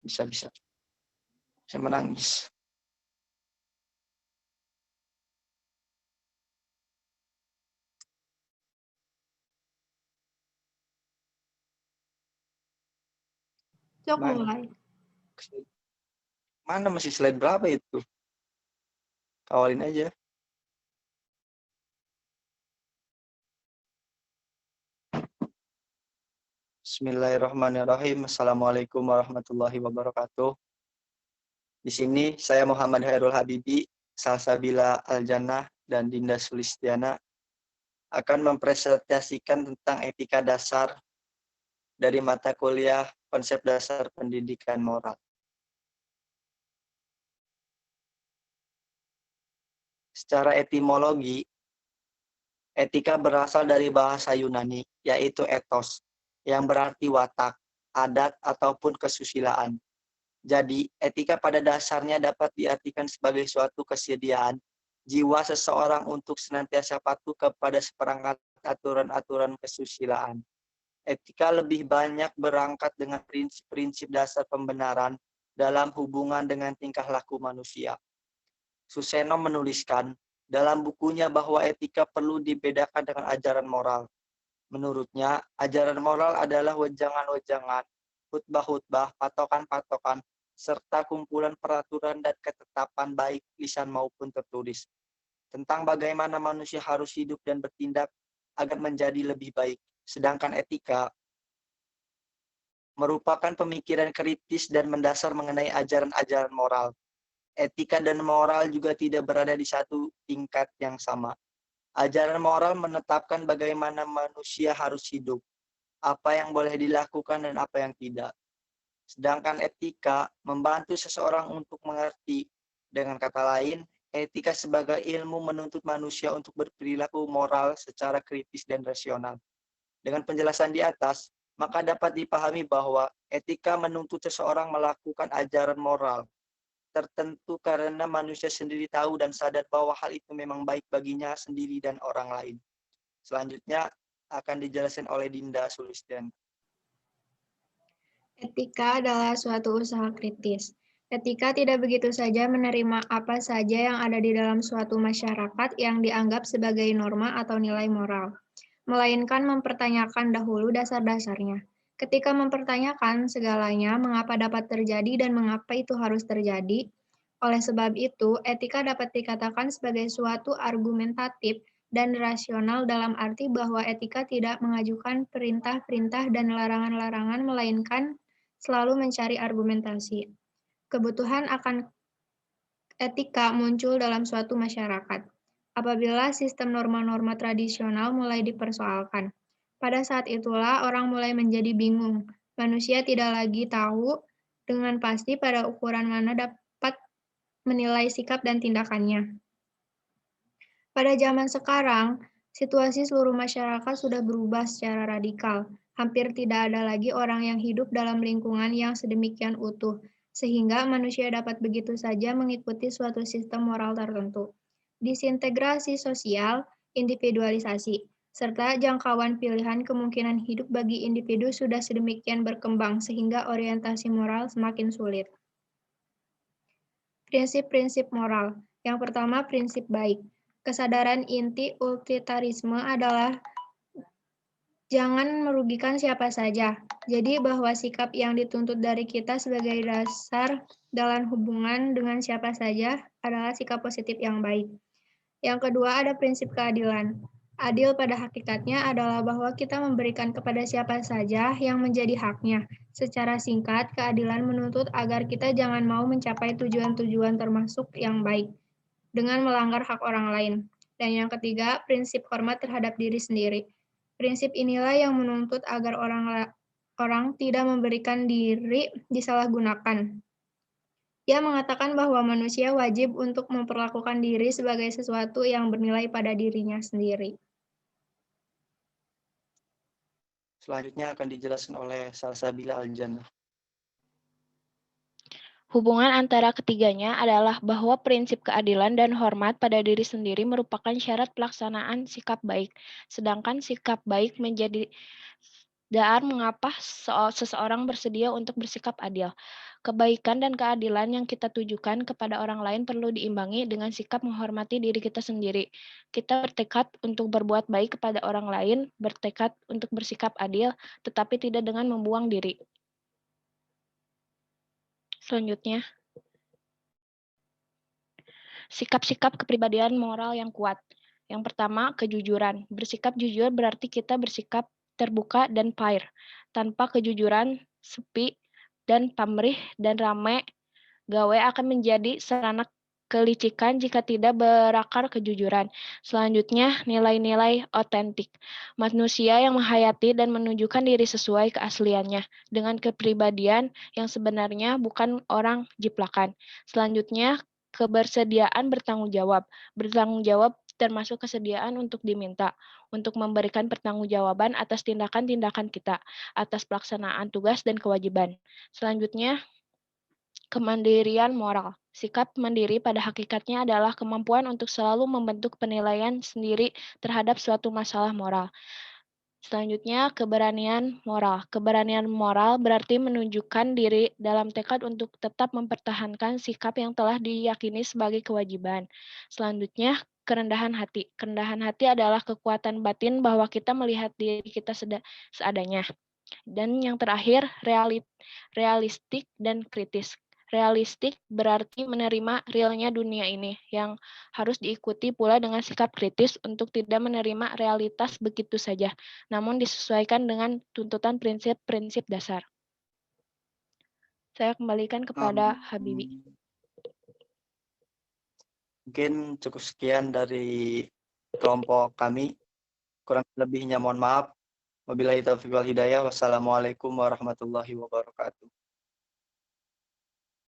Bisa. Saya menangis. Cok mulai. Mana masih slide berapa itu? Kawalin aja. Bismillahirrahmanirrahim. Assalamualaikum warahmatullahi wabarakatuh. Di sini saya Muhammad Hairul Habibi, Salsabila Aljannah, dan Dinda Sulistiana akan mempresentasikan tentang etika dasar dari mata kuliah Konsep Dasar Pendidikan Moral. Secara etimologi, etika berasal dari bahasa Yunani, yaitu ethos, yang berarti watak, adat, ataupun kesusilaan. Jadi, etika pada dasarnya dapat diartikan sebagai suatu kesediaan jiwa seseorang untuk senantiasa patuh kepada seperangkat aturan-aturan kesusilaan. Etika lebih banyak berangkat dengan prinsip-prinsip dasar pembenaran dalam hubungan dengan tingkah laku manusia. Suseno menuliskan dalam bukunya bahwa etika perlu dibedakan dengan ajaran moral. Menurutnya, ajaran moral adalah wejangan-wejangan, hutbah-hutbah, patokan-patokan, serta kumpulan peraturan dan ketetapan baik lisan maupun tertulis tentang bagaimana manusia harus hidup dan bertindak agar menjadi lebih baik. Sedangkan etika merupakan pemikiran kritis dan mendasar mengenai ajaran-ajaran moral. Etika dan moral juga tidak berada di satu tingkat yang sama. Ajaran moral menetapkan bagaimana manusia harus hidup, apa yang boleh dilakukan dan apa yang tidak. Sedangkan etika membantu seseorang untuk mengerti. Dengan kata lain, etika sebagai ilmu menuntut manusia untuk berperilaku moral secara kritis dan rasional. Dengan penjelasan di atas, maka dapat dipahami bahwa etika menuntut seseorang melakukan ajaran moral tertentu karena manusia sendiri tahu dan sadar bahwa hal itu memang baik baginya sendiri dan orang lain. Selanjutnya akan dijelaskan oleh Dinda Sulistiana. Etika adalah suatu usaha kritis. Etika tidak begitu saja menerima apa saja yang ada di dalam suatu masyarakat yang dianggap sebagai norma atau nilai moral, melainkan mempertanyakan dahulu dasar-dasarnya. Ketika mempertanyakan segalanya, mengapa dapat terjadi dan mengapa itu harus terjadi, oleh sebab itu, etika dapat dikatakan sebagai suatu argumentatif dan rasional dalam arti bahwa etika tidak mengajukan perintah-perintah dan larangan-larangan, melainkan selalu mencari argumentasi. Kebutuhan akan etika muncul dalam suatu masyarakat apabila sistem norma-norma tradisional mulai dipersoalkan. Pada saat itulah orang mulai menjadi bingung. Manusia tidak lagi tahu dengan pasti pada ukuran mana dapat menilai sikap dan tindakannya. Pada zaman sekarang, situasi seluruh masyarakat sudah berubah secara radikal. Hampir tidak ada lagi orang yang hidup dalam lingkungan yang sedemikian utuh, sehingga manusia dapat begitu saja mengikuti suatu sistem moral tertentu. Disintegrasi sosial, individualisasi, serta jangkauan pilihan kemungkinan hidup bagi individu sudah sedemikian berkembang sehingga orientasi moral semakin sulit. Prinsip-prinsip moral. Yang pertama, prinsip baik. Kesadaran inti utilitarisme adalah jangan merugikan siapa saja. Jadi bahwa sikap yang dituntut dari kita sebagai dasar dalam hubungan dengan siapa saja adalah sikap positif yang baik. Yang kedua ada prinsip keadilan. Adil pada hakikatnya adalah bahwa kita memberikan kepada siapa saja yang menjadi haknya. Secara singkat, keadilan menuntut agar kita jangan mau mencapai tujuan-tujuan termasuk yang baik dengan melanggar hak orang lain. Dan yang ketiga, prinsip hormat terhadap diri sendiri. Prinsip inilah yang menuntut agar orang tidak memberikan diri disalahgunakan. Ia mengatakan bahwa manusia wajib untuk memperlakukan diri sebagai sesuatu yang bernilai pada dirinya sendiri. Selanjutnya akan dijelaskan oleh Salsabila Aljannah. Hubungan antara ketiganya adalah bahwa prinsip keadilan dan hormat pada diri sendiri merupakan syarat pelaksanaan sikap baik, sedangkan sikap baik menjadi dasar mengapa seseorang bersedia untuk bersikap adil. Kebaikan dan keadilan yang kita tujukan kepada orang lain perlu diimbangi dengan sikap menghormati diri kita sendiri. Kita bertekad untuk berbuat baik kepada orang lain, bertekad untuk bersikap adil, tetapi tidak dengan membuang diri. Selanjutnya, sikap-sikap kepribadian moral yang kuat. Yang pertama, kejujuran. Bersikap jujur berarti kita bersikap terbuka dan fair. Tanpa kejujuran, sepi dan pamrih dan ramai, gawe akan menjadi sarana kelicikan jika tidak berakar kejujuran. Selanjutnya, nilai-nilai otentik. Manusia yang menghayati dan menunjukkan diri sesuai keasliannya dengan kepribadian yang sebenarnya, bukan orang jiplakan. Selanjutnya, kebersediaan bertanggung jawab. Bertanggung jawab termasuk kesediaan untuk diminta, untuk memberikan pertanggungjawaban atas tindakan-tindakan kita, atas pelaksanaan tugas dan kewajiban. Selanjutnya, kemandirian moral. Sikap mandiri pada hakikatnya adalah kemampuan untuk selalu membentuk penilaian sendiri terhadap suatu masalah moral. Selanjutnya, keberanian moral. Keberanian moral berarti menunjukkan diri dalam tekad untuk tetap mempertahankan sikap yang telah diyakini sebagai kewajiban. Selanjutnya, kerendahan hati. Kerendahan hati adalah kekuatan batin bahwa kita melihat diri kita seadanya. Dan yang terakhir, realistik dan kritis. Realistik berarti menerima realnya dunia ini, yang harus diikuti pula dengan sikap kritis untuk tidak menerima realitas begitu saja, namun disesuaikan dengan tuntutan prinsip-prinsip dasar. Saya kembalikan kepada Habibi. Mungkin cukup sekian dari kelompok kami. Kurang lebihnya mohon maaf. Wabillahi taufiq wal hidayah. Wassalamualaikum warahmatullahi wabarakatuh.